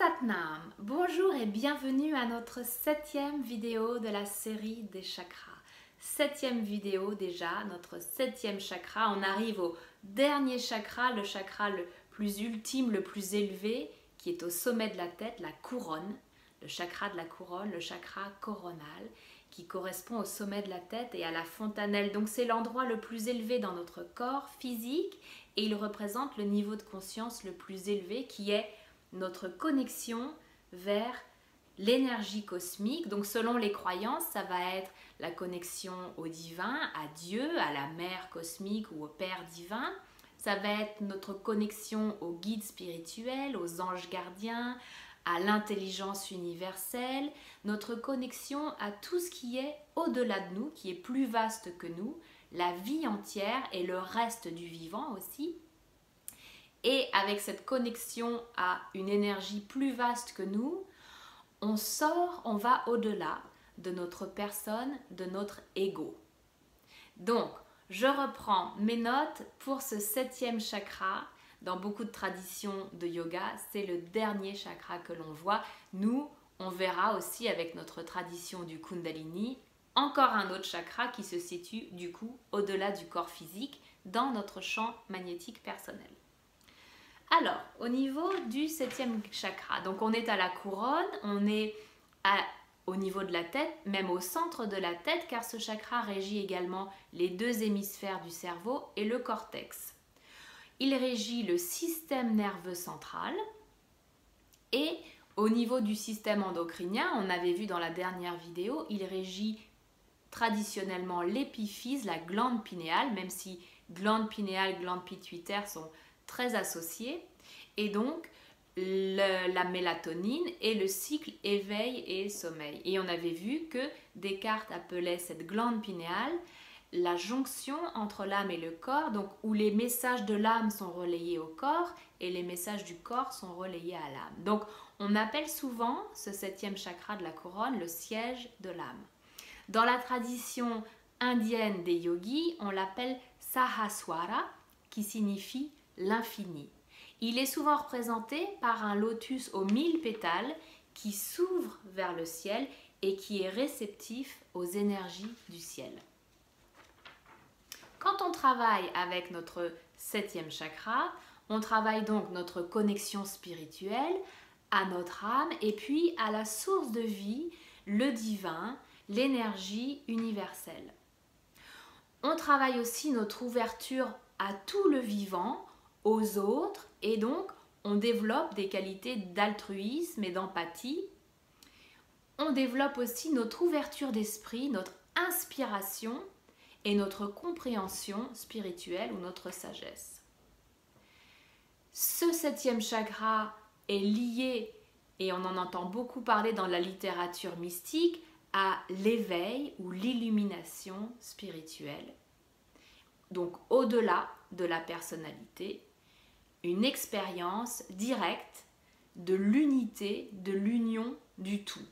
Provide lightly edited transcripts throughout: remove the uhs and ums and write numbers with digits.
Satnam, bonjour et bienvenue à notre 7e vidéo de la série des chakras. 7e vidéo déjà, notre 7e chakra. On arrive au dernier chakra, le chakra le plus ultime, le plus élevé, qui est au sommet de la tête, la couronne. Le chakra de la couronne, le chakra coronal, qui correspond au sommet de la tête et à la fontanelle. Donc c'est l'endroit le plus élevé dans notre corps physique et il représente le niveau de conscience le plus élevé qui est notre connexion vers l'énergie cosmique. Donc selon les croyances, ça va être la connexion au divin, à Dieu, à la mère cosmique ou au Père divin. Ça va être notre connexion aux guides spirituels, aux anges gardiens, à l'intelligence universelle, notre connexion à tout ce qui est au-delà de nous, qui est plus vaste que nous, la vie entière et le reste du vivant aussi. Et avec cette connexion à une énergie plus vaste que nous, on sort, on va au-delà de notre personne, de notre ego. Donc, je reprends mes notes pour ce 7e chakra. Dans beaucoup de traditions de yoga, c'est le dernier chakra que l'on voit. Nous, on verra aussi avec notre tradition du Kundalini, encore un autre chakra qui se situe du coup au-delà du corps physique, dans notre champ magnétique personnel. Alors, au niveau du 7e chakra, donc on est à la couronne, on est au niveau de la tête, même au centre de la tête, car ce chakra régit également les deux hémisphères du cerveau et le cortex. Il régit le système nerveux central et au niveau du système endocrinien, on avait vu dans la dernière vidéo, il régit traditionnellement l'épiphyse, la glande pinéale, même si glande pinéale, glande pituitaire sont très associés, et donc la mélatonine et le cycle éveil et sommeil. Et on avait vu que Descartes appelait cette glande pinéale la jonction entre l'âme et le corps, donc où les messages de l'âme sont relayés au corps et les messages du corps sont relayés à l'âme. Donc on appelle souvent ce 7e chakra de la couronne le siège de l'âme. Dans la tradition indienne des yogis, on l'appelle Sahaswara, qui signifie l'infini. Il est souvent représenté par un lotus aux 1000 pétales qui s'ouvre vers le ciel et qui est réceptif aux énergies du ciel. Quand on travaille avec notre 7e chakra, on travaille donc notre connexion spirituelle à notre âme et puis à la source de vie, le divin, l'énergie universelle. On travaille aussi notre ouverture à tout le vivant, aux autres, et donc on développe des qualités d'altruisme et d'empathie. On développe aussi notre ouverture d'esprit, notre inspiration et notre compréhension spirituelle ou notre sagesse. Ce 7e chakra est lié, et on en entend beaucoup parler dans la littérature mystique, à l'éveil ou l'illumination spirituelle. Donc au-delà de la personnalité, une expérience directe de l'unité, de l'union du tout.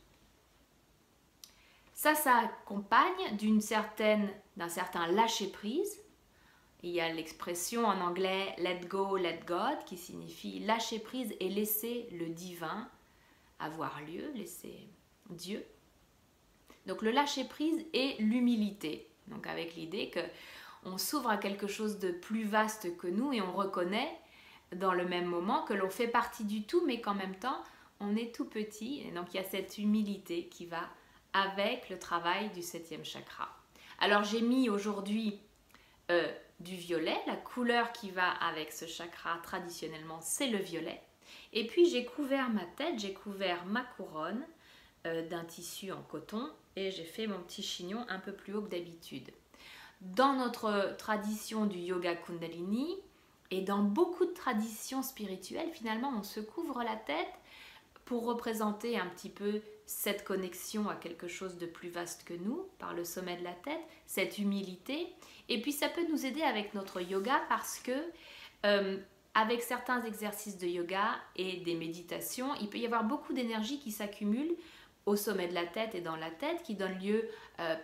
Ça s'accompagne d'un certain lâcher-prise. Il y a l'expression en anglais « let go, let God » qui signifie lâcher prise et laisser le divin avoir lieu, laisser Dieu. Donc le lâcher-prise et l'humilité, donc avec l'idée qu'on s'ouvre à quelque chose de plus vaste que nous et on reconnaît dans le même moment que l'on fait partie du tout, mais qu'en même temps, on est tout petit. Et donc il y a cette humilité qui va avec le travail du 7e chakra. Alors j'ai mis aujourd'hui du violet, la couleur qui va avec ce chakra traditionnellement, c'est le violet. Et puis j'ai couvert ma tête, j'ai couvert ma couronne d'un tissu en coton et j'ai fait mon petit chignon un peu plus haut que d'habitude. Dans notre tradition du yoga Kundalini et dans beaucoup de traditions spirituelles, finalement on se couvre la tête pour représenter un petit peu cette connexion à quelque chose de plus vaste que nous, par le sommet de la tête, cette humilité. Et puis ça peut nous aider avec notre yoga parce que avec certains exercices de yoga et des méditations, il peut y avoir beaucoup d'énergie qui s'accumule au sommet de la tête et dans la tête, qui donne lieu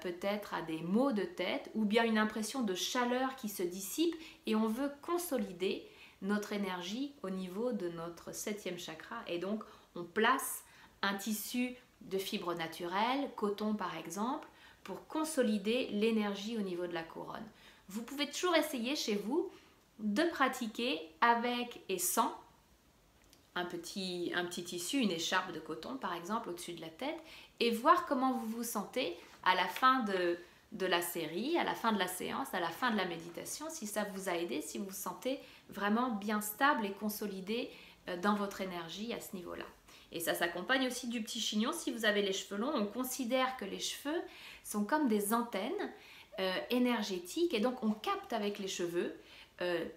peut-être à des maux de tête ou bien une impression de chaleur qui se dissipe et on veut consolider notre énergie au niveau de notre 7e chakra. Et donc, on place un tissu de fibres naturelles, coton par exemple, pour consolider l'énergie au niveau de la couronne. Vous pouvez toujours essayer chez vous de pratiquer avec et sans un petit tissu, une écharpe de coton par exemple au-dessus de la tête, et voir comment vous vous sentez à la fin de la série, à la fin de la séance, à la fin de la méditation, si ça vous a aidé, si vous vous sentez vraiment bien stable et consolidé dans votre énergie à ce niveau-là. Et ça s'accompagne aussi du petit chignon. Si vous avez les cheveux longs, on considère que les cheveux sont comme des antennes énergétiques, et donc on capte avec les cheveux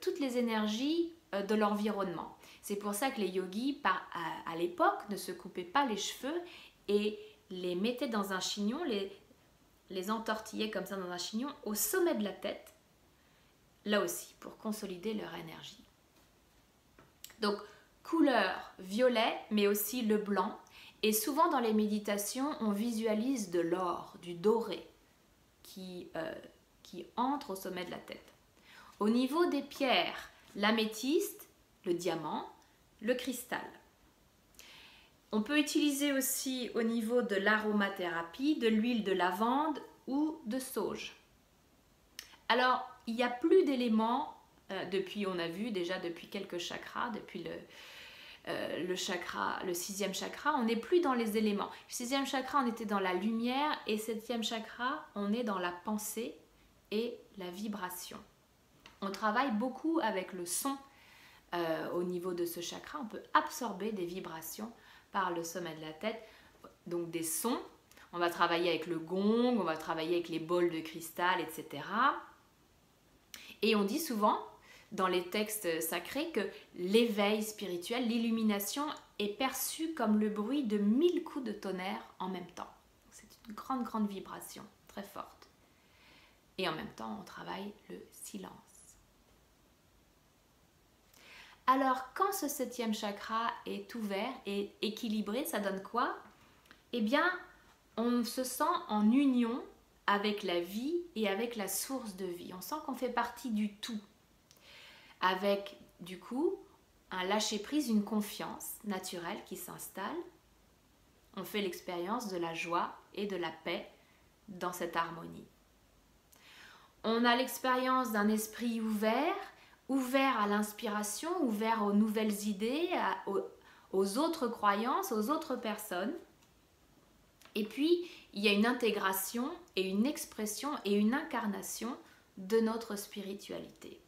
toutes les énergies de l'environnement. C'est pour ça que les yogis, à l'époque, ne se coupaient pas les cheveux et les mettaient dans un chignon, les entortillaient comme ça dans un chignon au sommet de la tête, là aussi, pour consolider leur énergie. Donc, couleur violet, mais aussi le blanc. Et souvent dans les méditations, on visualise de l'or, du doré, qui entre au sommet de la tête. Au niveau des pierres, l'améthyste, le diamant, le cristal. On peut utiliser aussi au niveau de l'aromathérapie, de l'huile de lavande ou de sauge. Alors, il n'y a plus d'éléments, on a vu déjà depuis quelques chakras, depuis le 6e chakra, on n'est plus dans les éléments. Le 6e chakra, on était dans la lumière, et 7e chakra, on est dans la pensée et la vibration. On travaille beaucoup avec le son au niveau de ce chakra. On peut absorber des vibrations par le sommet de la tête, donc des sons. On va travailler avec le gong, on va travailler avec les bols de cristal, etc. Et on dit souvent dans les textes sacrés que l'éveil spirituel, l'illumination est perçue comme le bruit de 1000 coups de tonnerre en même temps. C'est une grande, grande vibration, très forte. Et en même temps, on travaille le silence. Alors, quand ce 7e chakra est ouvert et équilibré, ça donne quoi? Eh bien, on se sent en union avec la vie et avec la source de vie. On sent qu'on fait partie du tout. Avec, du coup, un lâcher-prise, une confiance naturelle qui s'installe. On fait l'expérience de la joie et de la paix dans cette harmonie. On a l'expérience d'un esprit ouvert à l'inspiration, ouvert aux nouvelles idées, aux autres croyances, aux autres personnes. Et puis, il y a une intégration et une expression et une incarnation de notre spiritualité.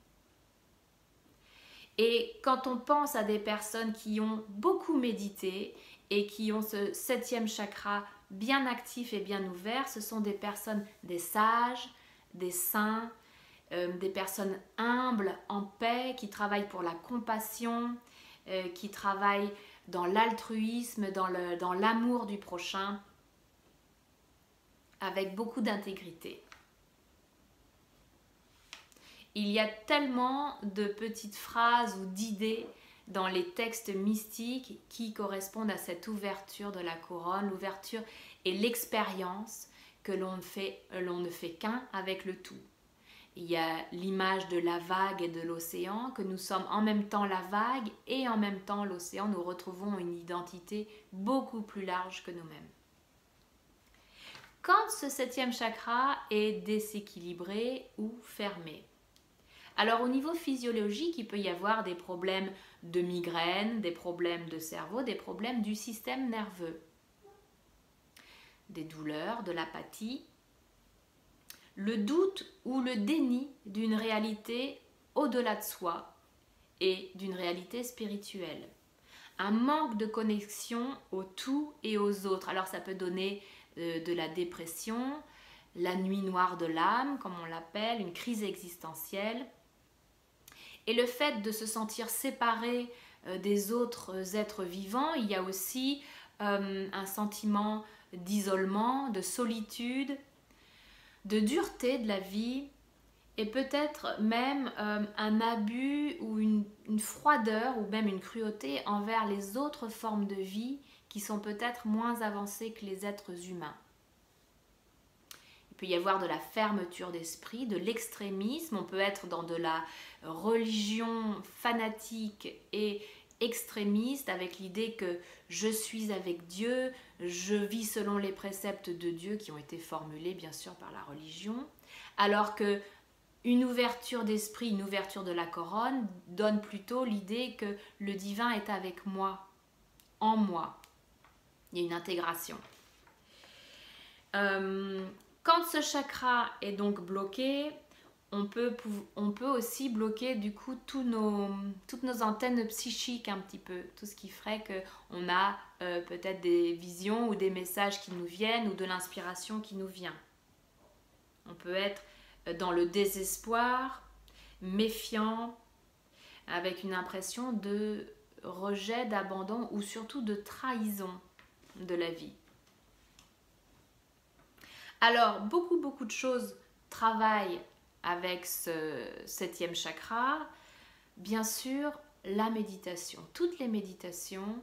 Et quand on pense à des personnes qui ont beaucoup médité et qui ont ce 7e chakra bien actif et bien ouvert, ce sont des personnes, des sages, des saints, des personnes humbles, en paix, qui travaillent pour la compassion, qui travaillent dans l'altruisme, dans l'amour du prochain, avec beaucoup d'intégrité. Il y a tellement de petites phrases ou d'idées dans les textes mystiques qui correspondent à cette ouverture de la couronne, l'ouverture et l'expérience que l'on ne fait qu'un avec le tout. Il y a l'image de la vague et de l'océan, que nous sommes en même temps la vague et en même temps l'océan. Nous retrouvons une identité beaucoup plus large que nous-mêmes. Quand ce 7e chakra est déséquilibré ou fermé, alors au niveau physiologique, il peut y avoir des problèmes de migraine, des problèmes de cerveau, des problèmes du système nerveux, des douleurs, de l'apathie, le doute ou le déni d'une réalité au-delà de soi et d'une réalité spirituelle. Un manque de connexion au tout et aux autres. Alors ça peut donner de la dépression, la nuit noire de l'âme, comme on l'appelle, une crise existentielle. Et le fait de se sentir séparé des autres êtres vivants, il y a aussi un sentiment d'isolement, de solitude, de dureté de la vie, et peut-être même un abus ou une froideur ou même une cruauté envers les autres formes de vie qui sont peut-être moins avancées que les êtres humains. peut y avoir de la fermeture d'esprit, de l'extrémisme, on peut être dans de la religion fanatique et extrémiste avec l'idée que je suis avec Dieu, je vis selon les préceptes de Dieu qui ont été formulés bien sûr par la religion, alors que une ouverture d'esprit, une ouverture de la couronne donne plutôt l'idée que le divin est avec moi, en moi. Il y a une intégration. Quand ce chakra est donc bloqué, on peut aussi bloquer du coup toutes nos antennes psychiques un petit peu, tout ce qui ferait qu'on a peut-être des visions ou des messages qui nous viennent ou de l'inspiration qui nous vient. On peut être dans le désespoir, méfiant, avec une impression de rejet, d'abandon ou surtout de trahison de la vie. Alors, beaucoup de choses travaillent avec ce 7e chakra. Bien sûr, la méditation. Toutes les méditations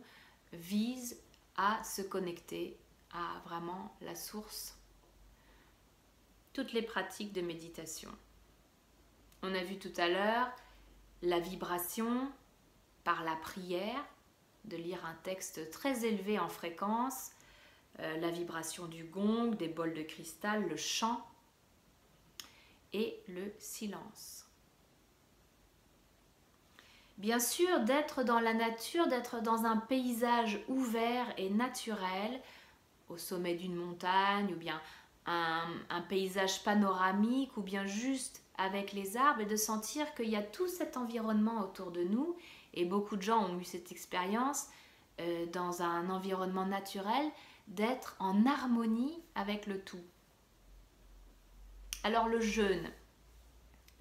visent à se connecter à vraiment la source. Toutes les pratiques de méditation. On a vu tout à l'heure la vibration par la prière, de lire un texte très élevé en fréquence, la vibration du gong, des bols de cristal, le chant et le silence. Bien sûr, d'être dans la nature, d'être dans un paysage ouvert et naturel, au sommet d'une montagne, ou bien un paysage panoramique, ou bien juste avec les arbres, et de sentir qu'il y a tout cet environnement autour de nous, et beaucoup de gens ont eu cette expérience dans un environnement naturel, d'être en harmonie avec le tout. Alors le jeûne,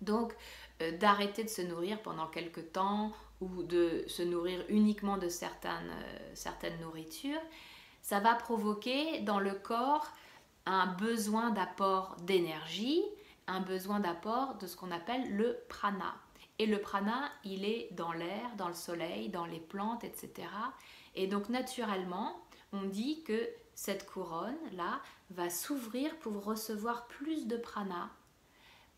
donc d'arrêter de se nourrir pendant quelque temps ou de se nourrir uniquement de certaines nourritures, ça va provoquer dans le corps un besoin d'apport d'énergie, un besoin d'apport de ce qu'on appelle le prana. Et le prana, il est dans l'air, dans le soleil, dans les plantes, etc. Et donc naturellement, on dit que cette couronne-là va s'ouvrir pour recevoir plus de prana,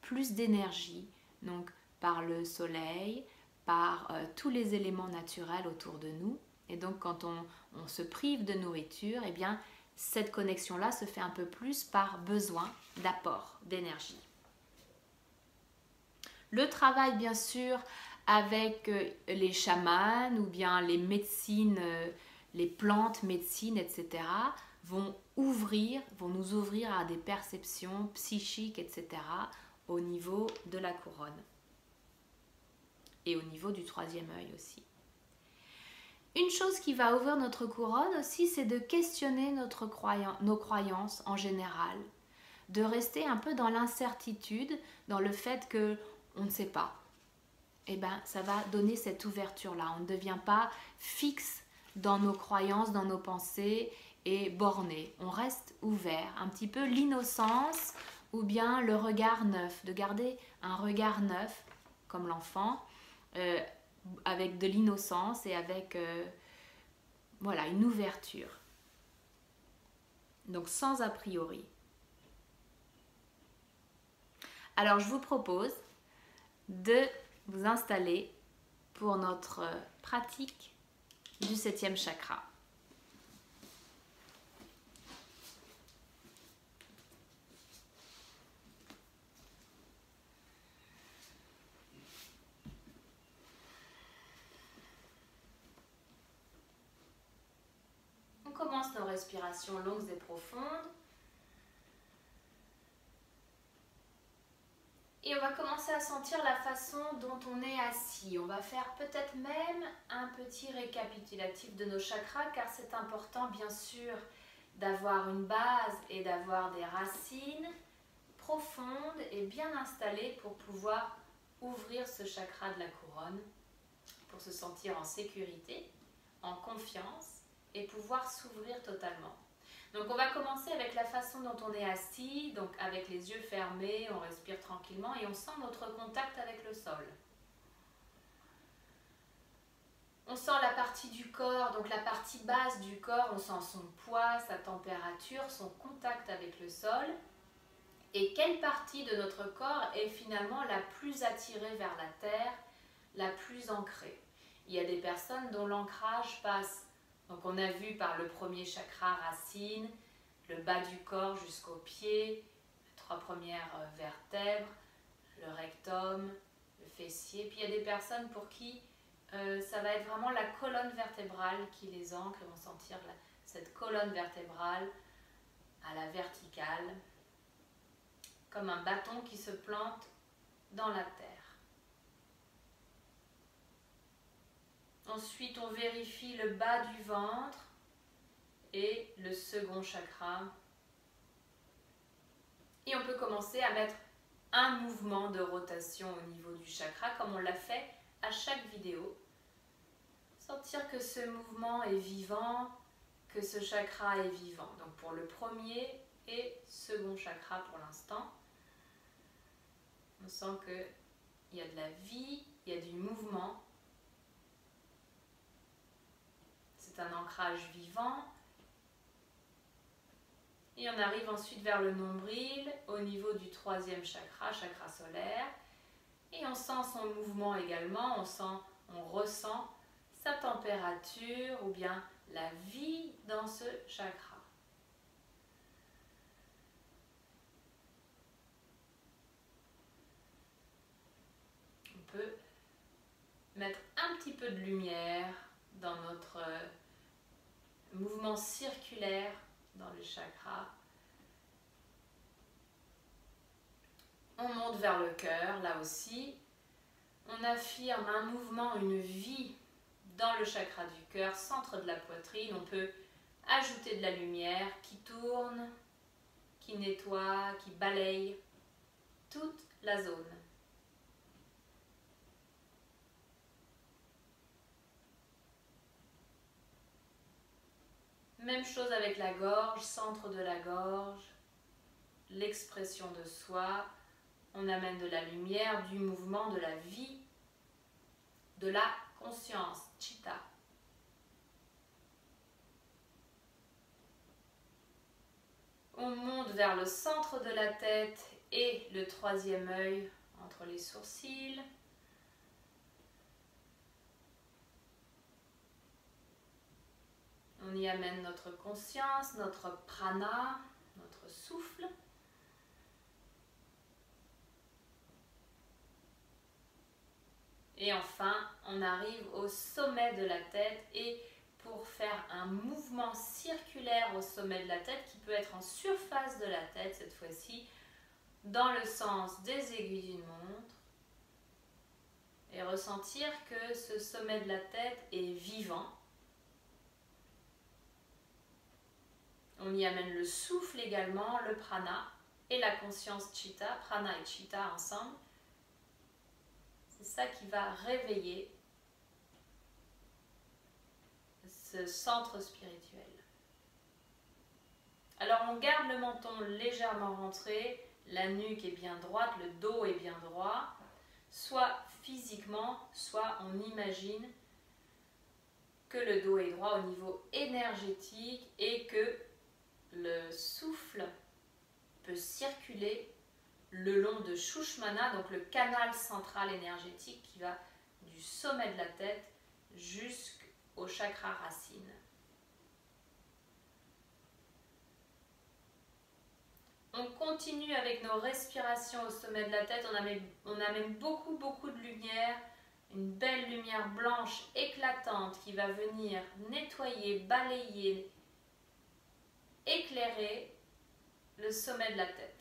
plus d'énergie, donc par le soleil, par tous les éléments naturels autour de nous. Et donc quand on se prive de nourriture, eh bien cette connexion-là se fait un peu plus par besoin d'apport d'énergie. Le travail, bien sûr, avec les chamans ou bien les médecines, les plantes, médecines, etc., vont nous ouvrir à des perceptions psychiques, etc., au niveau de la couronne et au niveau du 3e œil aussi. Une chose qui va ouvrir notre couronne aussi, c'est de questionner nos croyances en général, de rester un peu dans l'incertitude, dans le fait que on ne sait pas. Eh bien, ça va donner cette ouverture-là. On ne devient pas fixe dans nos croyances, dans nos pensées et borné. On reste ouvert, un petit peu l'innocence ou bien le regard neuf, de garder un regard neuf, comme l'enfant, avec de l'innocence et avec voilà, une ouverture. Donc sans a priori. Alors je vous propose de vous installer pour notre pratique du 7e chakra. On commence nos respirations longues et profondes. Et on va commencer à sentir la façon dont on est assis. On va faire peut-être même un petit récapitulatif de nos chakras, car c'est important bien sûr d'avoir une base et d'avoir des racines profondes et bien installées pour pouvoir ouvrir ce chakra de la couronne, pour se sentir en sécurité, en confiance et pouvoir s'ouvrir totalement. Donc on va commencer avec la façon dont on est assis, donc avec les yeux fermés, on respire tranquillement et on sent notre contact avec le sol. On sent la partie du corps, donc la partie basse du corps, on sent son poids, sa température, son contact avec le sol. Et quelle partie de notre corps est finalement la plus attirée vers la terre, la plus ancrée? Il y a des personnes dont l'ancrage passe, donc on a vu par le premier chakra racine, le bas du corps jusqu'aux pieds, les 3 premières vertèbres, le rectum, le fessier. Puis il y a des personnes pour qui ça va être vraiment la colonne vertébrale qui les ancre, et vont sentir cette colonne vertébrale à la verticale, comme un bâton qui se plante dans la terre. Ensuite, on vérifie le bas du ventre et le second chakra. Et on peut commencer à mettre un mouvement de rotation au niveau du chakra, comme on l'a fait à chaque vidéo. Sentir que ce mouvement est vivant, que ce chakra est vivant. Donc pour le premier et second chakra pour l'instant, on sent qu'il y a de la vie, il y a du mouvement. C'est un ancrage vivant. Et on arrive ensuite vers le nombril, au niveau du 3e chakra, chakra solaire. Et on sent son mouvement également, on ressent sa température ou bien la vie dans ce chakra. On peut mettre un petit peu de lumière dans notre mouvement circulaire dans le chakra. On monte vers le cœur, là aussi. On affirme un mouvement, une vie dans le chakra du cœur, centre de la poitrine. On peut ajouter de la lumière qui tourne, qui nettoie, qui balaye toute la zone. Même chose avec la gorge, centre de la gorge, l'expression de soi. On amène de la lumière, du mouvement, de la vie, de la conscience, chitta. On monte vers le centre de la tête et le 3e œil entre les sourcils. On y amène notre conscience, notre prana, notre souffle. Et enfin, on arrive au sommet de la tête, et pour faire un mouvement circulaire au sommet de la tête, qui peut être en surface de la tête cette fois-ci, dans le sens des aiguilles d'une montre, et ressentir que ce sommet de la tête est vivant. On y amène le souffle également, le prana et la conscience chitta, prana et chitta ensemble. C'est ça qui va réveiller ce centre spirituel. Alors on garde le menton légèrement rentré, la nuque est bien droite, le dos est bien droit, soit physiquement, soit on imagine que le dos est droit au niveau énergétique et que le souffle peut circuler le long de Shushmana, donc le canal central énergétique qui va du sommet de la tête jusqu'au chakra racine. On continue avec nos respirations au sommet de la tête. On amène beaucoup de lumière, une belle lumière blanche éclatante qui va venir nettoyer, balayer, éclairer le sommet de la tête.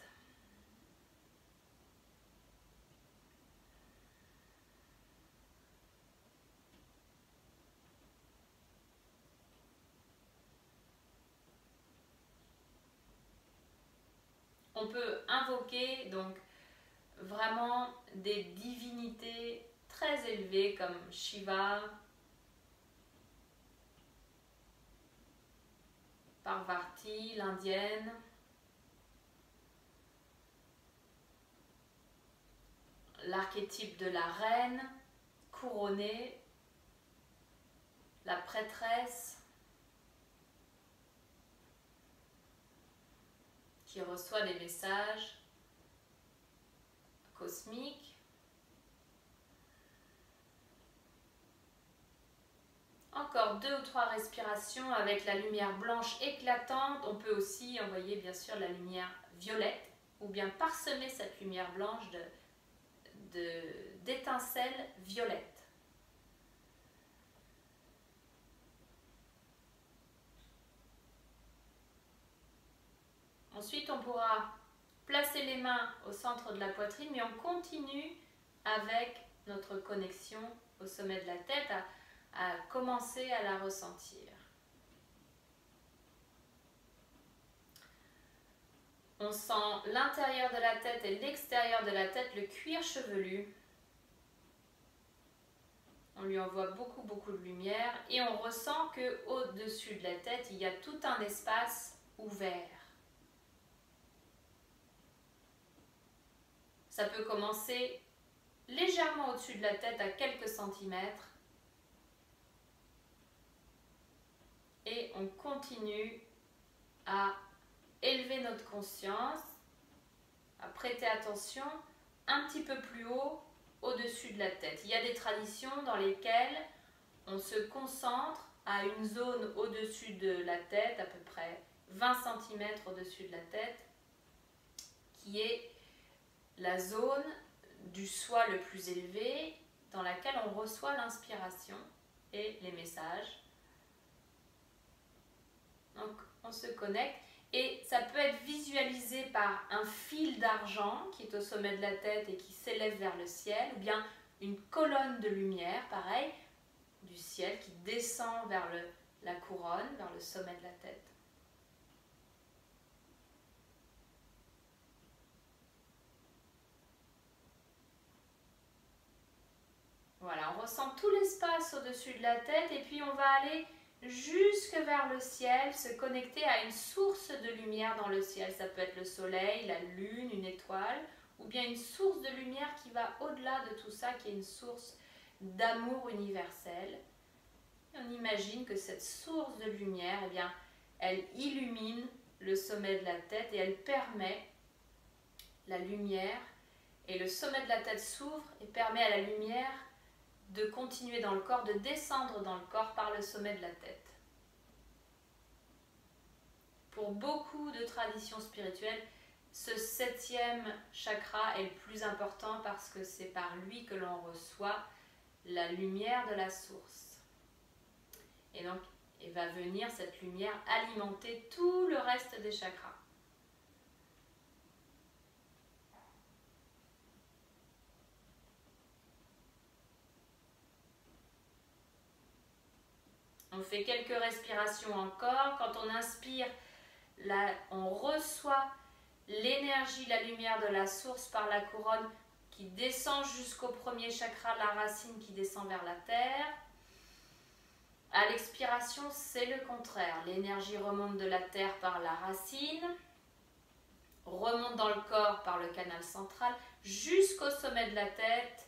On peut invoquer donc vraiment des divinités très élevées comme Shiva, Parvati, l'indienne, l'archétype de la reine couronnée, la prêtresse qui reçoit des messages, cosmique. Encore 2 ou 3 respirations avec la lumière blanche éclatante. On peut aussi envoyer bien sûr la lumière violette ou bien parsemer cette lumière blanche d'étincelles violettes. Ensuite, on pourra placer les mains au centre de la poitrine, mais on continue avec notre connexion au sommet de la tête à commencer à la ressentir. On sent l'intérieur de la tête et l'extérieur de la tête, le cuir chevelu. On lui envoie beaucoup de lumière et on ressent qu'au-dessus de la tête, il y a tout un espace ouvert. Ça peut commencer légèrement au-dessus de la tête à quelques centimètres. Et on continue à élever notre conscience, à prêter attention un petit peu plus haut au-dessus de la tête. Il y a des traditions dans lesquelles on se concentre à une zone au-dessus de la tête, à peu près 20 cm au-dessus de la tête, qui est la zone du soi le plus élevé dans laquelle on reçoit l'inspiration et les messages. Donc on se connecte et ça peut être visualisé par un fil d'argent qui est au sommet de la tête et qui s'élève vers le ciel, ou bien une colonne de lumière, pareil, du ciel qui descend vers la couronne, vers le sommet de la tête. Voilà, on ressent tout l'espace au-dessus de la tête et puis on va aller jusque vers le ciel, se connecter à une source de lumière dans le ciel. Ça peut être le soleil, la lune, une étoile, ou bien une source de lumière qui va au-delà de tout ça, qui est une source d'amour universel. Et on imagine que cette source de lumière, eh bien, elle illumine le sommet de la tête et elle permet la lumière, et le sommet de la tête s'ouvre et permet à la lumière de continuer dans le corps, de descendre dans le corps par le sommet de la tête. Pour beaucoup de traditions spirituelles, ce 7e chakra est le plus important parce que c'est par lui que l'on reçoit la lumière de la source. Et donc, il va venir cette lumière alimenter tout le reste des chakras. On fait quelques respirations encore. Quand on inspire, là, on reçoit l'énergie, la lumière de la source par la couronne qui descend jusqu'au premier chakra de la racine qui descend vers la terre. À l'expiration, c'est le contraire. L'énergie remonte de la terre par la racine, remonte dans le corps par le canal central jusqu'au sommet de la tête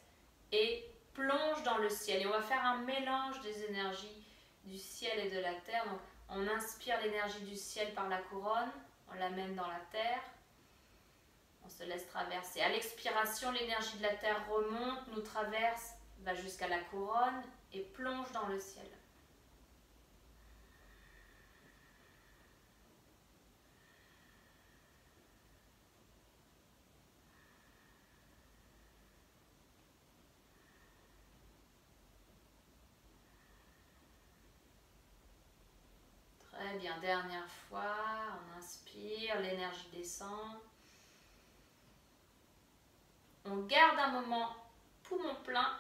et plonge dans le ciel. Et on va faire un mélange des énergies du ciel et de la terre. Donc, on inspire l'énergie du ciel par la couronne, on l'amène dans la terre, on se laisse traverser. À l'expiration, l'énergie de la terre remonte, nous traverse, va jusqu'à la couronne et plonge dans le ciel. Très bien, dernière fois, on inspire, l'énergie descend. On garde un moment poumon plein.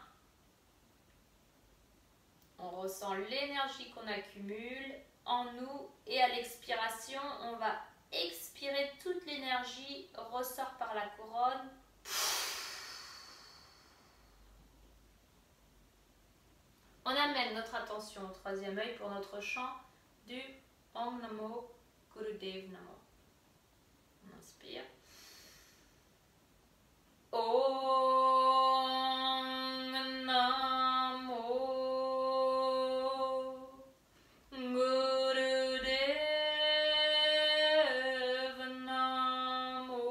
On ressent l'énergie qu'on accumule en nous et à l'expiration, on va expirer toute l'énergie, ressort par la couronne. On amène notre attention au troisième œil pour notre chant du Om Namo Gurudev Namo. On inspire. Om Namo Gurudev Namo.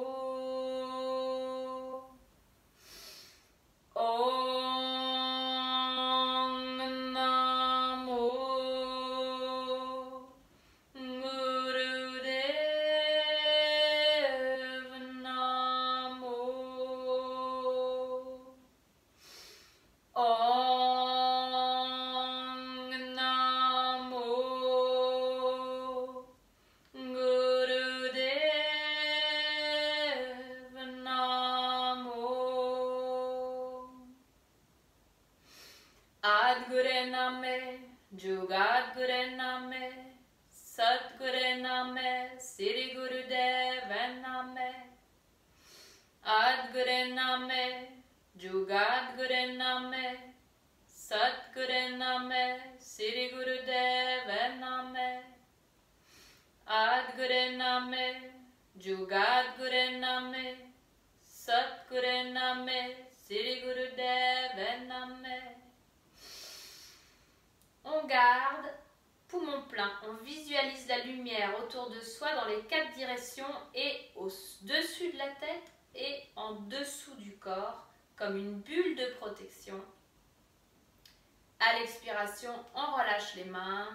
Jugadguru Name, Satguru Name, Sri Gurudev Name, Adguru Name, Jugadguru Name, Satguru Name, Sri Gurudev Name, Adguru Name, Jugadguru Name, Satguru Name, Sri Gurudev Name. On garde poumon plein, on visualise la lumière autour de soi dans les 4 directions et au-dessus de la tête et en dessous du corps comme une bulle de protection. À l'expiration, on relâche les mains.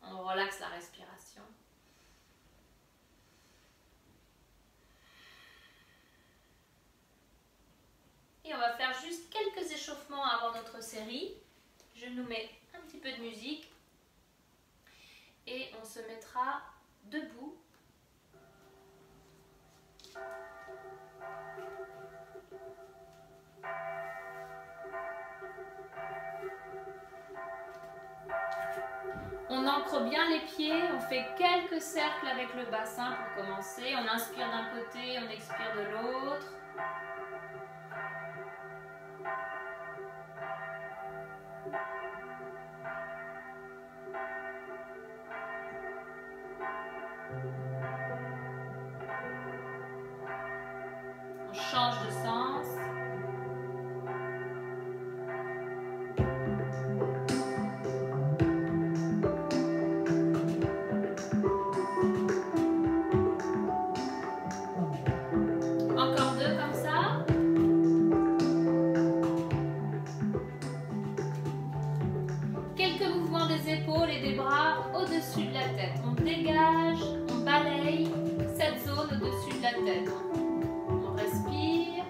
On relaxe la respiration. Et on va faire juste quelques échauffements avant notre série. Je nous mets un petit peu de musique et on se mettra debout. On ancre bien les pieds, on fait quelques cercles avec le bassin pour commencer. On inspire d'un côté, on expire de l'autre. On change de sens. Encore 2 comme ça. Quelques mouvements des épaules et des bras au-dessus de la tête. On dégage, on balaye cette zone au-dessus de la tête. On respire.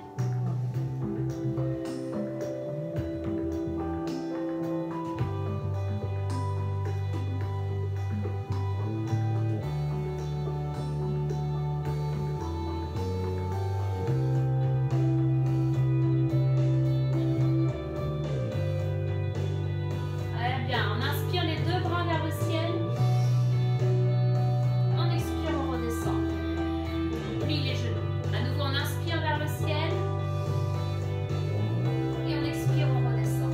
Très bien, on inspire les 2 bras vers le ciel. On expire, on redescend. On plie les genoux. À nouveau, on inspire vers le ciel. Et on expire, on redescend.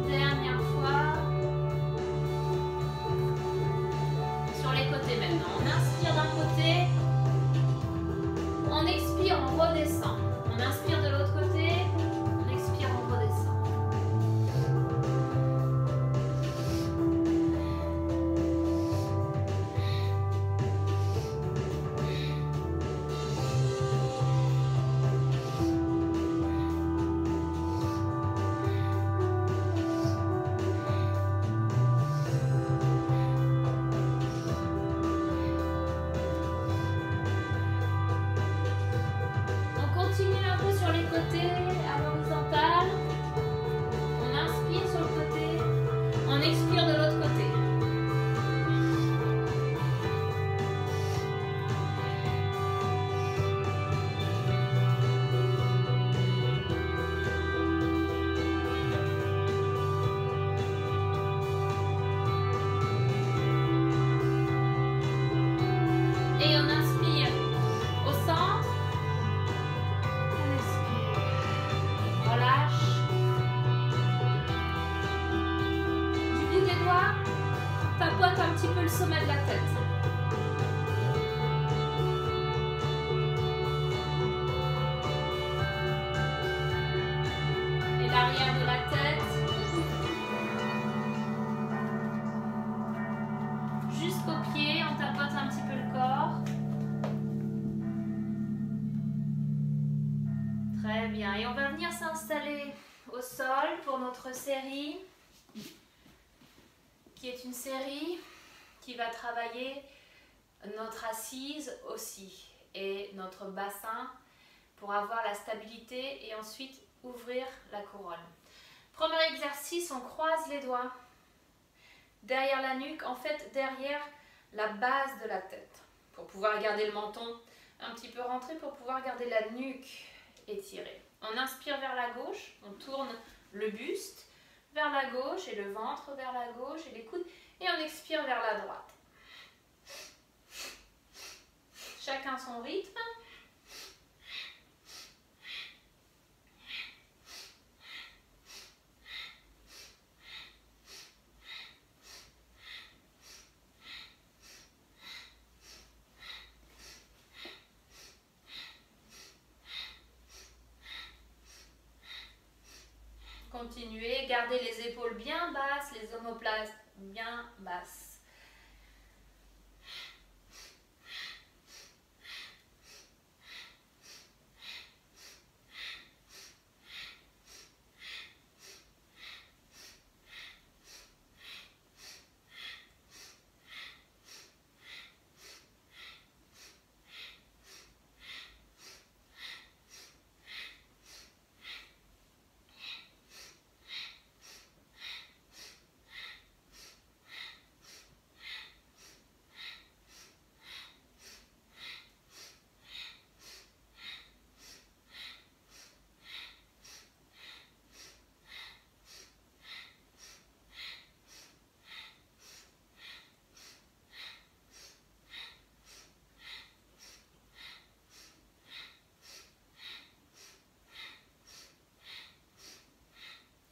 Dernière fois. Sur les côtés maintenant. On inspire d'un côté. On expire, on redescend. On inspire de l'autre côté. On expire, on redescend. On continue un peu sur les côtés à l'horizontale. On inspire sur le côté. On expire de l'autre côté. Et on inspire au centre. On expire. On relâche. Du bout des doigts, tapote un petit peu le sommet de la tête. Et l'arrière de la tête. Jusqu'aux pieds, on tapote un petit peu le corps. Très bien. Et on va venir s'installer au sol pour notre série, qui est une série qui va travailler notre assise aussi et notre bassin pour avoir la stabilité et ensuite ouvrir la couronne. Premier exercice, on croise les doigts derrière la nuque, en fait derrière la base de la tête, pour pouvoir garder le menton un petit peu rentré, pour pouvoir garder la nuque étirée. On inspire vers la gauche, on tourne le buste vers la gauche et le ventre vers la gauche et les coudes, et on expire vers la droite. Chacun son rythme. Continuez, gardez les épaules bien basses, les omoplates bien basses.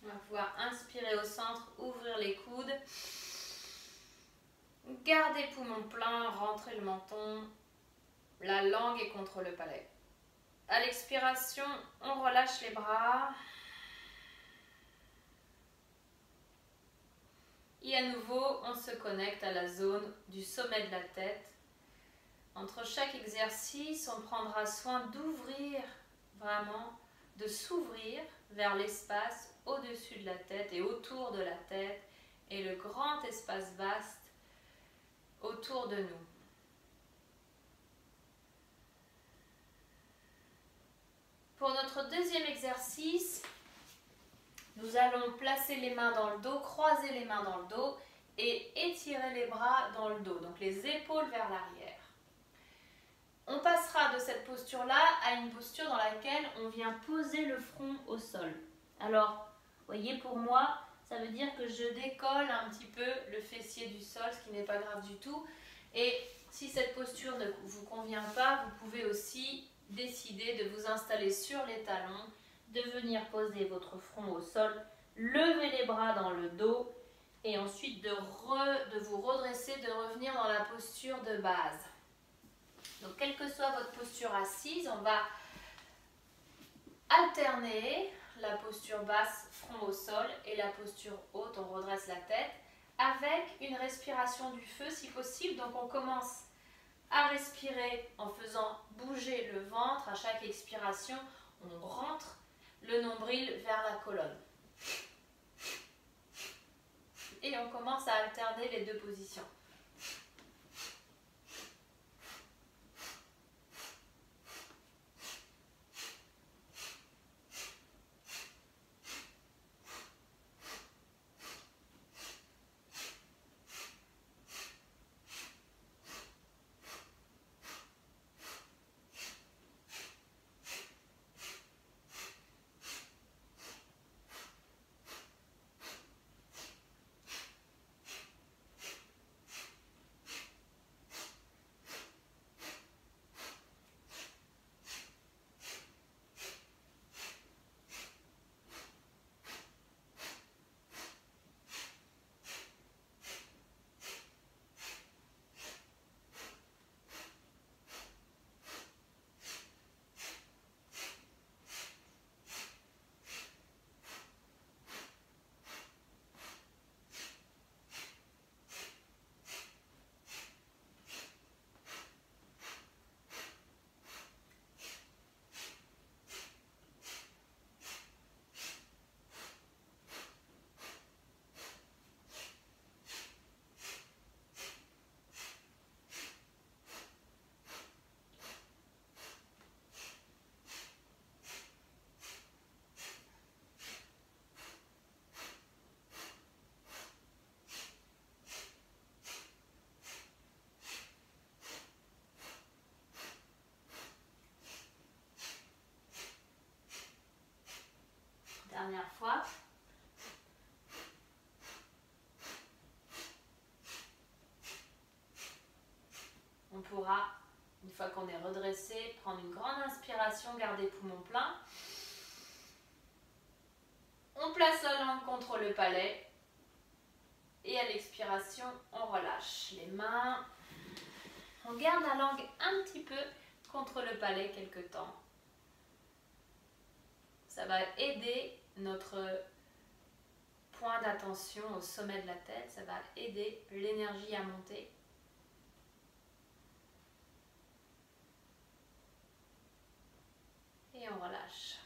On va pouvoir inspirer au centre, ouvrir les coudes. Gardez poumon plein, rentrez le menton. La langue est contre le palais. À l'expiration, on relâche les bras. Et à nouveau, on se connecte à la zone du sommet de la tête. Entre chaque exercice, on prendra soin d'ouvrir, vraiment, de s'ouvrir vers l'espace au-dessus de la tête et autour de la tête et le grand espace vaste autour de nous. Pour notre deuxième exercice, nous allons placer les mains dans le dos, croiser les mains dans le dos et étirer les bras dans le dos, donc les épaules vers l'arrière. On passera de cette posture-là à une posture dans laquelle on vient poser le front au sol. Alors, vous voyez, pour moi, ça veut dire que je décolle un petit peu le fessier du sol, ce qui n'est pas grave du tout. Et si cette posture ne vous convient pas, vous pouvez aussi décider de vous installer sur les talons, de venir poser votre front au sol, lever les bras dans le dos et ensuite de vous redresser, de revenir dans la posture de base. Donc, quelle que soit votre posture assise, on va alterner la posture basse, front au sol, et la posture haute, on redresse la tête, avec une respiration du feu si possible. Donc, on commence à respirer en faisant bouger le ventre. À chaque expiration, on rentre le nombril vers la colonne. Et on commence à alterner les deux positions. fois qu'on est redressé, prendre une grande inspiration, garder poumon plein. On place la langue contre le palais. Et à l'expiration, on relâche les mains. On garde la langue un petit peu contre le palais quelque temps. Ça va aider notre point d'attention au sommet de la tête. Ça va aider l'énergie à monter. Et on relâche.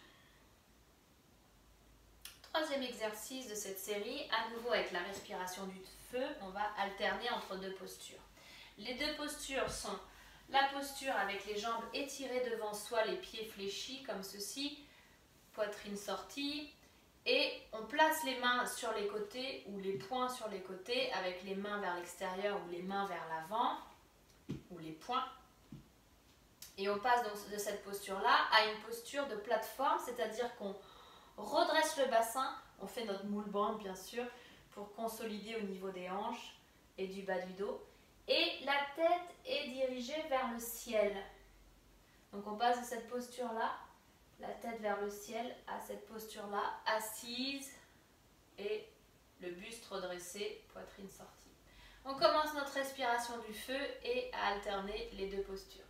Troisième exercice de cette série, à nouveau avec la respiration du feu, on va alterner entre deux postures. Les deux postures sont la posture avec les jambes étirées devant soi, les pieds fléchis comme ceci, poitrine sortie, et on place les mains sur les côtés ou les poings sur les côtés avec les mains vers l'extérieur ou les mains vers l'avant ou les poings. Et on passe donc de cette posture-là à une posture de plateforme, c'est-à-dire qu'on redresse le bassin, on fait notre moule bande bien sûr pour consolider au niveau des hanches et du bas du dos. Et la tête est dirigée vers le ciel. Donc on passe de cette posture-là, la tête vers le ciel, à cette posture-là, assise et le buste redressé, poitrine sortie. On commence notre respiration du feu et à alterner les deux postures.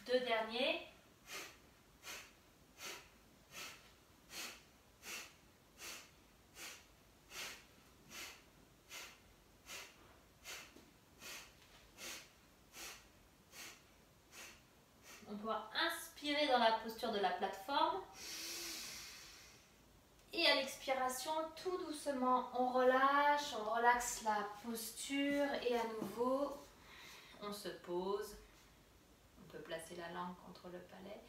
Deux derniers. On pourra inspirer dans la posture de la plateforme. Et à l'expiration, tout doucement, on relâche, on relaxe la posture et à nouveau, on se pose. On peut placer la langue contre le palais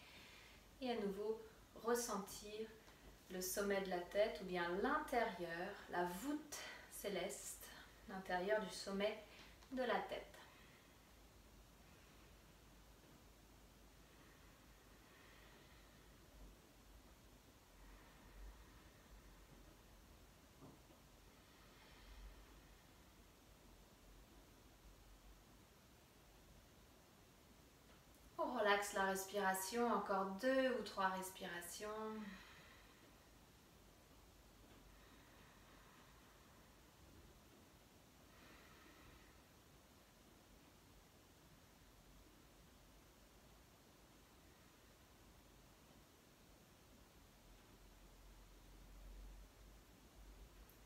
et à nouveau ressentir le sommet de la tête ou bien l'intérieur, la voûte céleste, l'intérieur du sommet de la tête. On relaxe la respiration, encore 2 ou 3 respirations.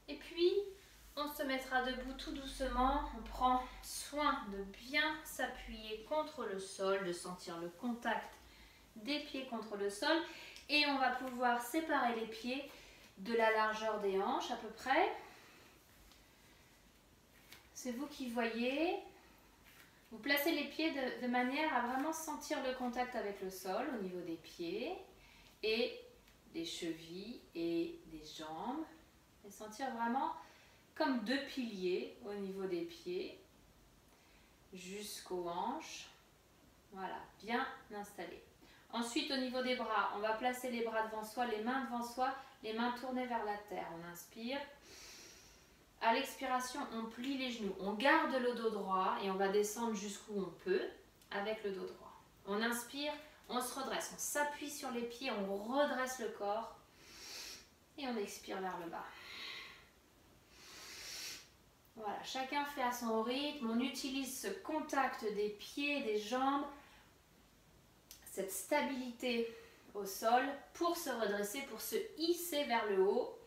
Et puis, on se mettra debout tout doucement. On prend soin de bien s'appuyer contre le sol, de sentir le contact des pieds contre le sol. Et on va pouvoir séparer les pieds de la largeur des hanches à peu près. C'est vous qui voyez. Vous placez les pieds de manière à vraiment sentir le contact avec le sol au niveau des pieds et des chevilles et des jambes. Et sentir vraiment comme 2 piliers au niveau des pieds jusqu'aux hanches. Voilà, bien installé. Ensuite, au niveau des bras, on va placer les bras devant soi, les mains devant soi, les mains tournées vers la terre. On inspire. À l'expiration, on plie les genoux. On garde le dos droit et on va descendre jusqu'où on peut avec le dos droit. On inspire, on se redresse. On s'appuie sur les pieds, on redresse le corps et on expire vers le bas. Voilà, chacun fait à son rythme. On utilise ce contact des pieds, des jambes, cette stabilité au sol pour se redresser, pour se hisser vers le haut.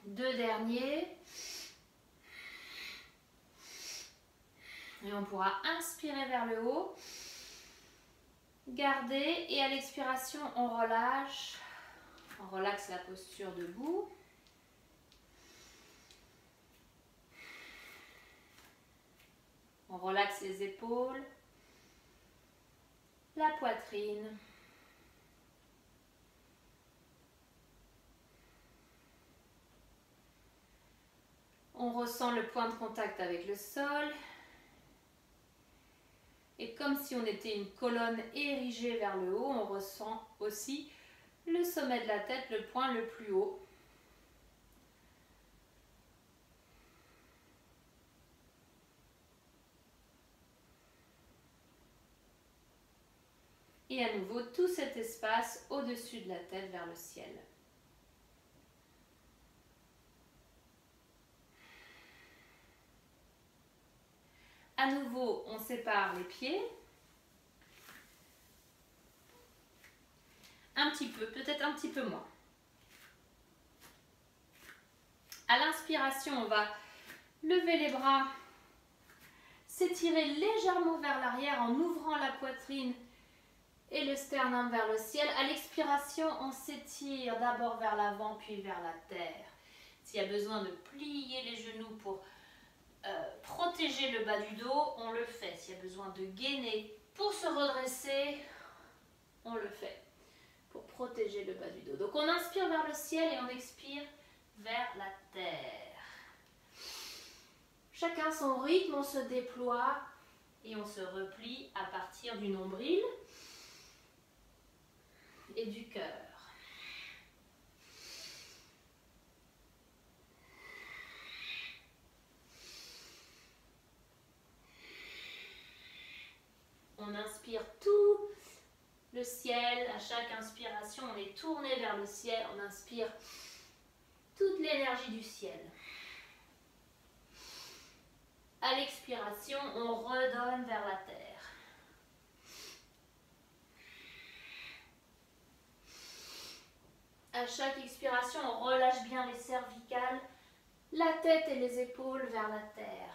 Deux derniers. Et on pourra inspirer vers le haut. Garder et à l'expiration, on relâche. On relaxe la posture debout. On relaxe les épaules, la poitrine. On ressent le point de contact avec le sol. Et comme si on était une colonne érigée vers le haut, on ressent aussi le sommet de la tête, le point le plus haut. Et à nouveau, tout cet espace au-dessus de la tête vers le ciel. À nouveau, on sépare les pieds. Un petit peu, peut-être un petit peu moins. À l'inspiration, on va lever les bras, s'étirer légèrement vers l'arrière en ouvrant la poitrine et le sternum vers le ciel. À l'expiration, on s'étire d'abord vers l'avant puis vers la terre. S'il y a besoin de plier les genoux pour protéger le bas du dos, on le fait. S'il y a besoin de gainer pour se redresser, on le fait pour protéger le bas du dos. Donc on inspire vers le ciel et on expire vers la terre. Chacun son rythme, on se déploie et on se replie à partir du nombril et du cœur. On inspire tout le ciel. À chaque inspiration, on est tourné vers le ciel. On inspire toute l'énergie du ciel. À l'expiration, on redonne vers la terre. À chaque expiration, on relâche bien les cervicales, la tête et les épaules vers la terre.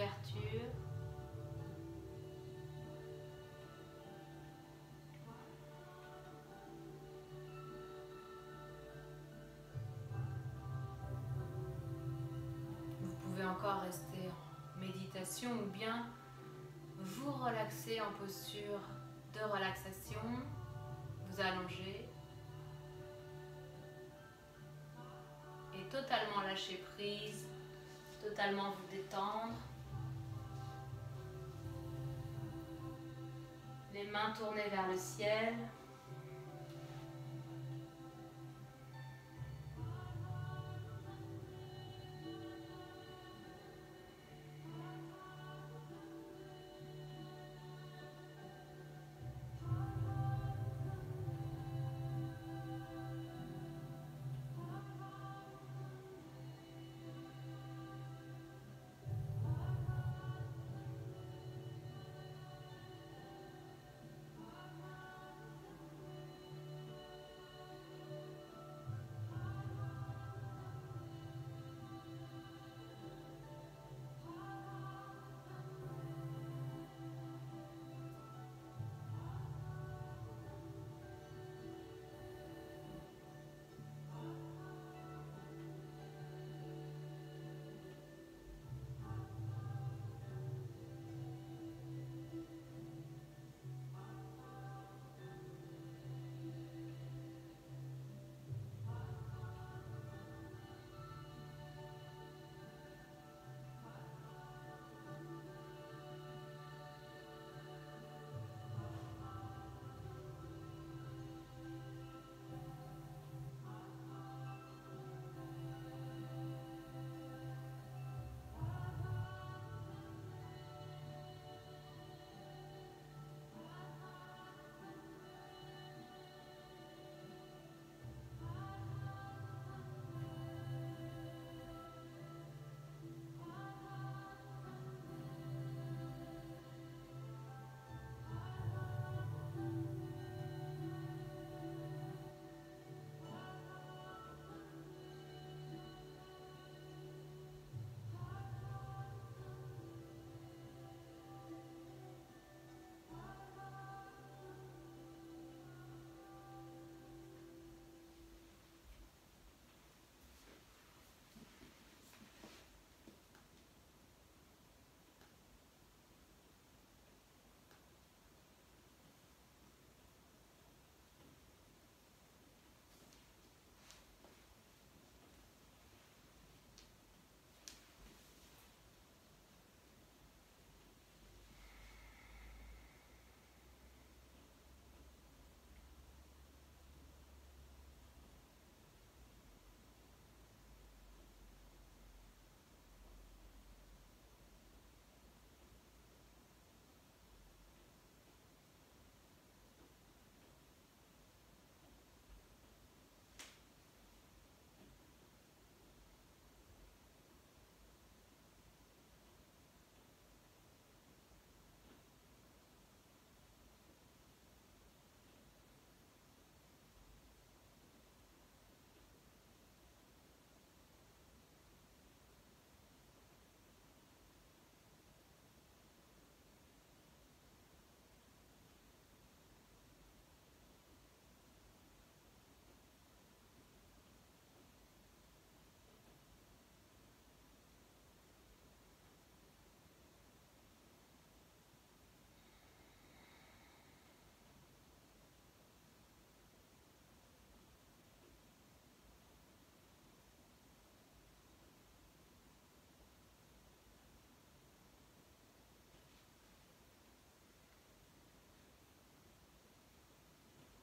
d'ouverture. Vous pouvez encore rester en méditation ou bien vous relaxer en posture de relaxation, vous allonger et totalement lâcher prise, totalement vous détendre. Les mains tournées vers le ciel.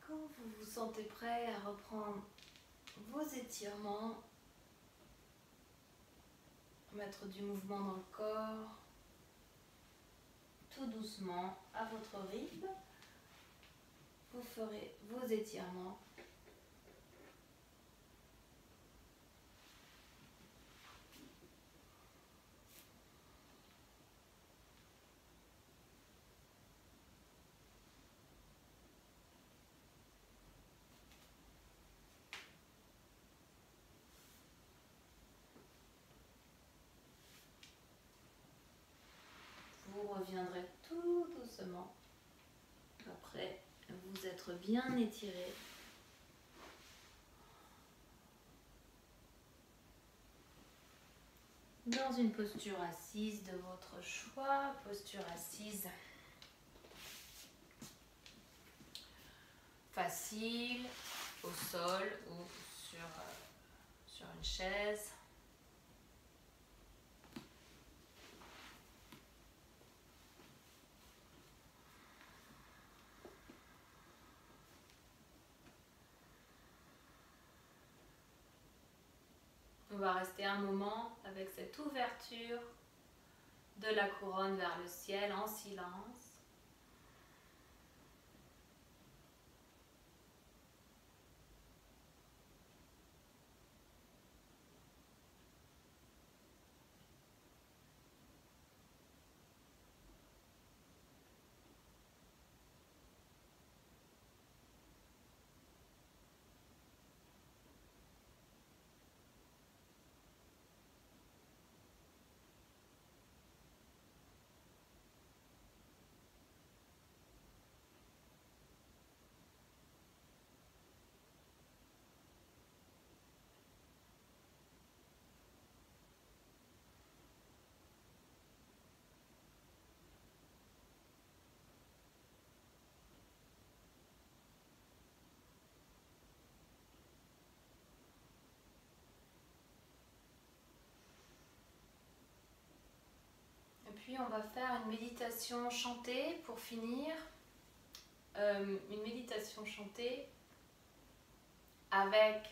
Vous vous sentez prêt à reprendre vos étirements, mettre du mouvement dans le corps, tout doucement, à votre rythme. Vous ferez vos étirements. reviendrez tout doucement après vous être bien étiré. Dans une posture assise de votre choix, posture assise facile, au sol ou sur une chaise. On va rester un moment avec cette ouverture de la couronne vers le ciel en silence. Puis on va faire une méditation chantée pour finir. Une méditation chantée avec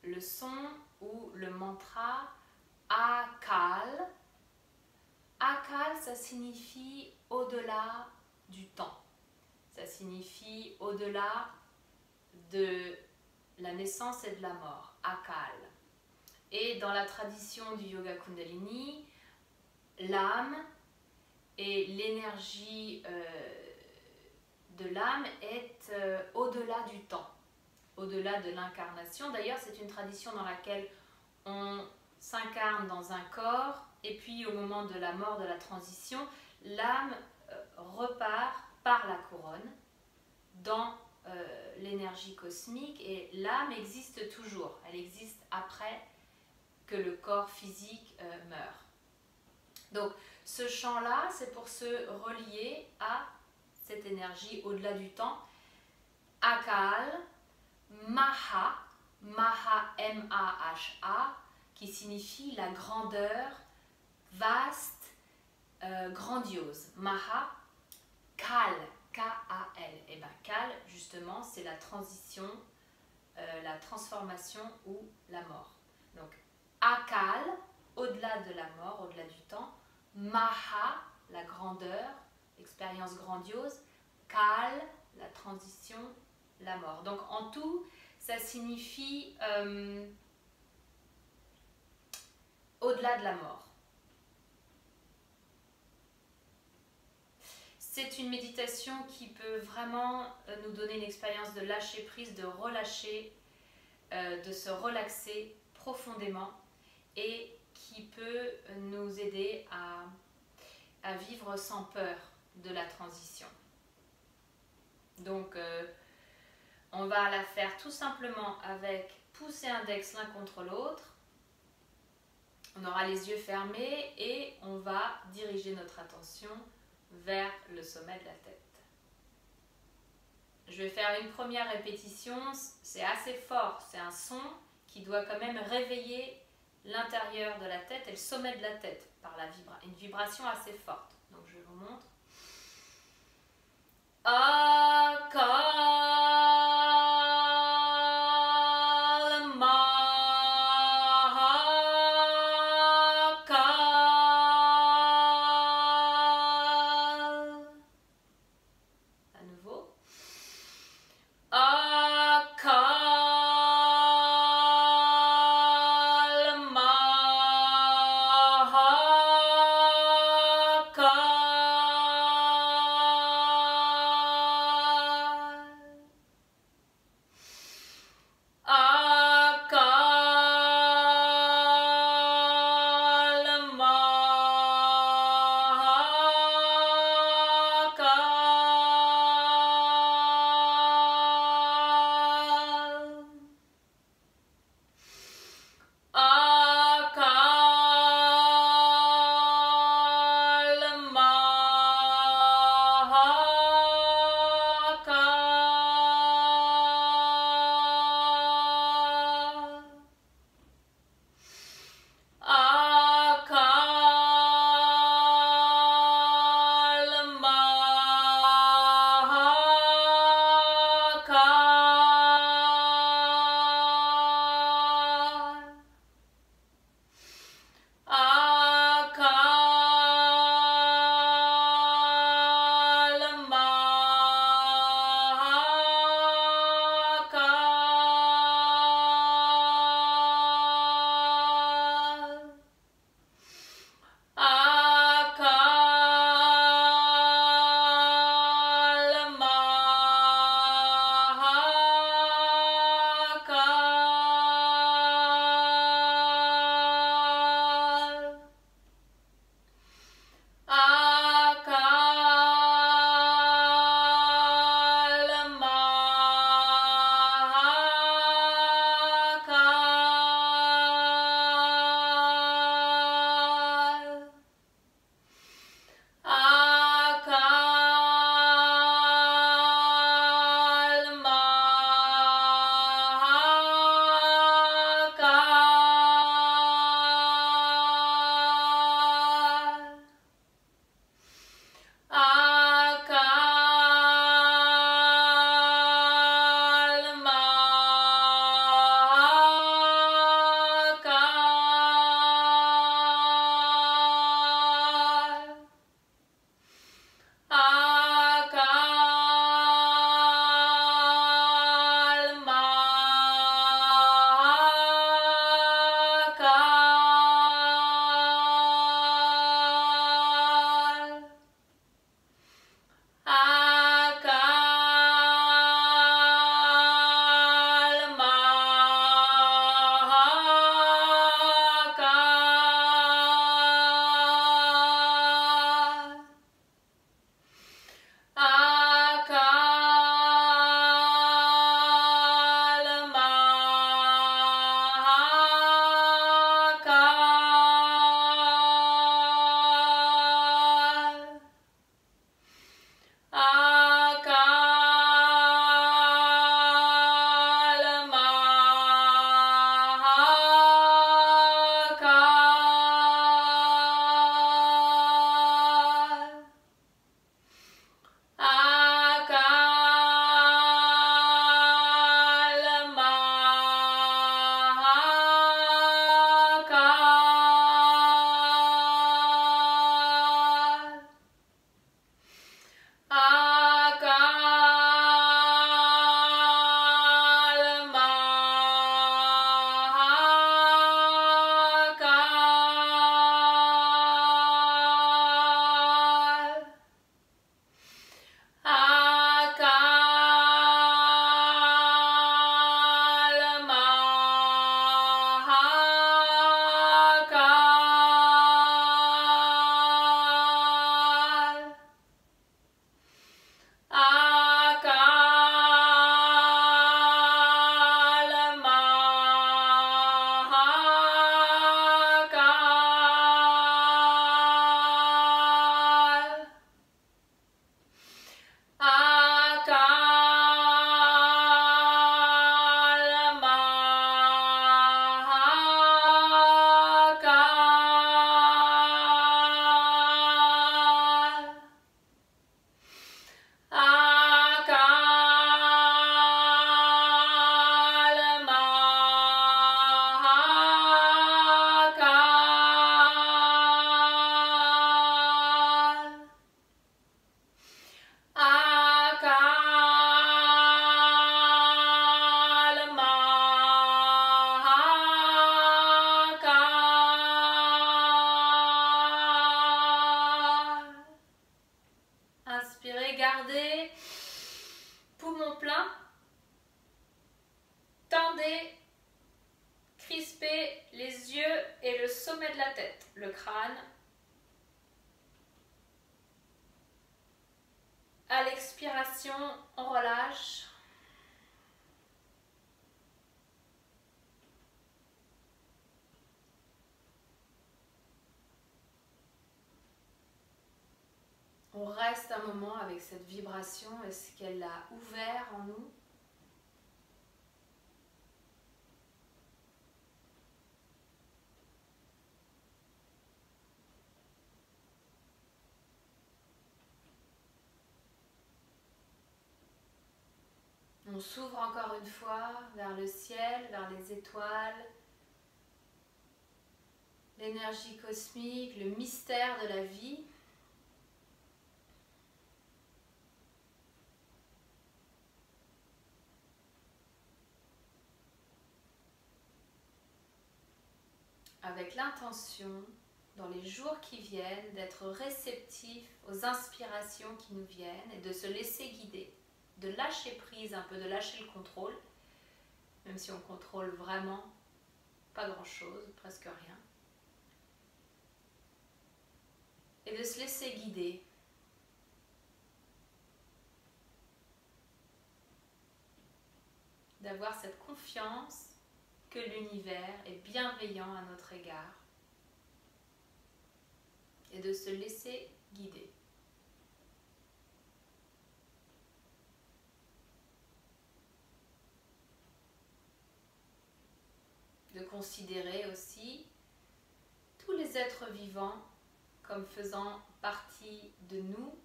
le son ou le mantra Akal. Akal, ça signifie au-delà du temps. Ça signifie au-delà de la naissance et de la mort. Akal. Et dans la tradition du yoga Kundalini, l'âme et l'énergie de l'âme est au-delà du temps, au-delà de l'incarnation. D'ailleurs, c'est une tradition dans laquelle on s'incarne dans un corps et puis au moment de la mort, de la transition, l'âme repart par la couronne dans l'énergie cosmique et l'âme existe toujours. Elle existe après que le corps physique meurt. Donc, ce chant-là, c'est pour se relier à cette énergie au-delà du temps. Akal, Maha, Maha, M-A-H-A, qui signifie la grandeur, vaste, grandiose. Maha, Kal, K-A-L. Et bien, Kal, justement, c'est la transition, la transformation ou la mort. Donc, Akal, au-delà de la mort, au-delà du temps. Maha, la grandeur, l'expérience grandiose. Kal, la transition, la mort. Donc en tout, ça signifie au-delà de la mort. C'est une méditation qui peut vraiment nous donner une expérience de lâcher prise, de relâcher, de se relaxer profondément et qui peut nous aider à vivre sans peur de la transition. Donc, on va la faire tout simplement avec pouce et index l'un contre l'autre. On aura les yeux fermés et on va diriger notre attention vers le sommet de la tête. Je vais faire une première répétition, c'est assez fort, c'est un son qui doit quand même réveiller l'intérieur de la tête et le sommet de la tête par une vibration assez forte. Donc je vous montre. Akal Mahakal. À nouveau. sommet de la tête, le crâne. À l'expiration, on relâche. On reste un moment avec cette vibration. Est-ce qu'elle l'a ouvert en nous? On s'ouvre encore une fois vers le ciel, vers les étoiles, l'énergie cosmique, le mystère de la vie. Avec l'intention, dans les jours qui viennent, d'être réceptif aux inspirations qui nous viennent et de se laisser guider, de lâcher prise un peu, de lâcher le contrôle, même si on contrôle vraiment pas grand-chose, presque rien. Et de se laisser guider. D'avoir cette confiance que l'univers est bienveillant à notre égard. Et de se laisser guider. De considérer aussi tous les êtres vivants comme faisant partie de nous,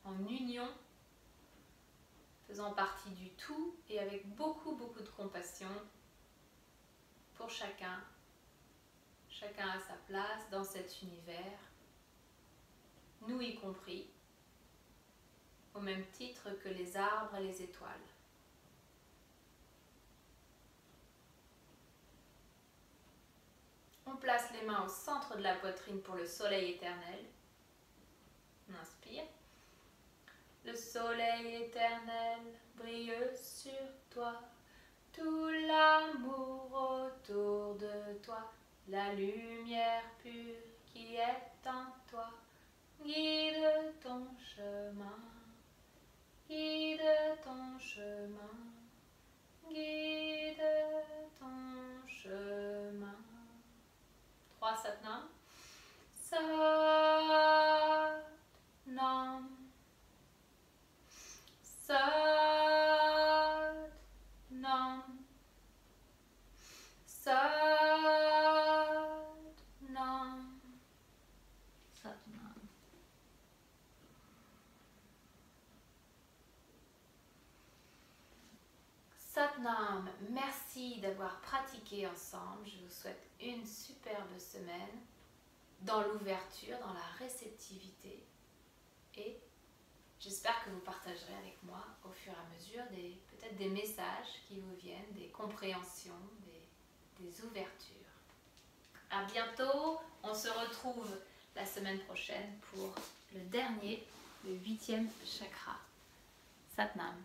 en union, faisant partie du tout et avec beaucoup de compassion pour chacun. Chacun a sa place dans cet univers, nous y compris, au même titre que les arbres et les étoiles. On place les mains au centre de la poitrine pour le soleil éternel. On inspire. Le soleil éternel brille sur toi, tout l'amour autour de toi, la lumière pure qui est en toi, guide ton chemin, guide ton chemin, guide ton chemin. 3 Satnam. Satnam. Satnam. Satnam. Satnam. Satnam, merci d'avoir pratiqué ensemble. Je vous souhaite une superbe semaine dans l'ouverture, dans la réceptivité et j'espère que vous partagerez avec moi au fur et à mesure peut-être des messages qui vous viennent, des compréhensions, des ouvertures. À bientôt, on se retrouve la semaine prochaine pour le dernier, le 8e chakra. Satnam.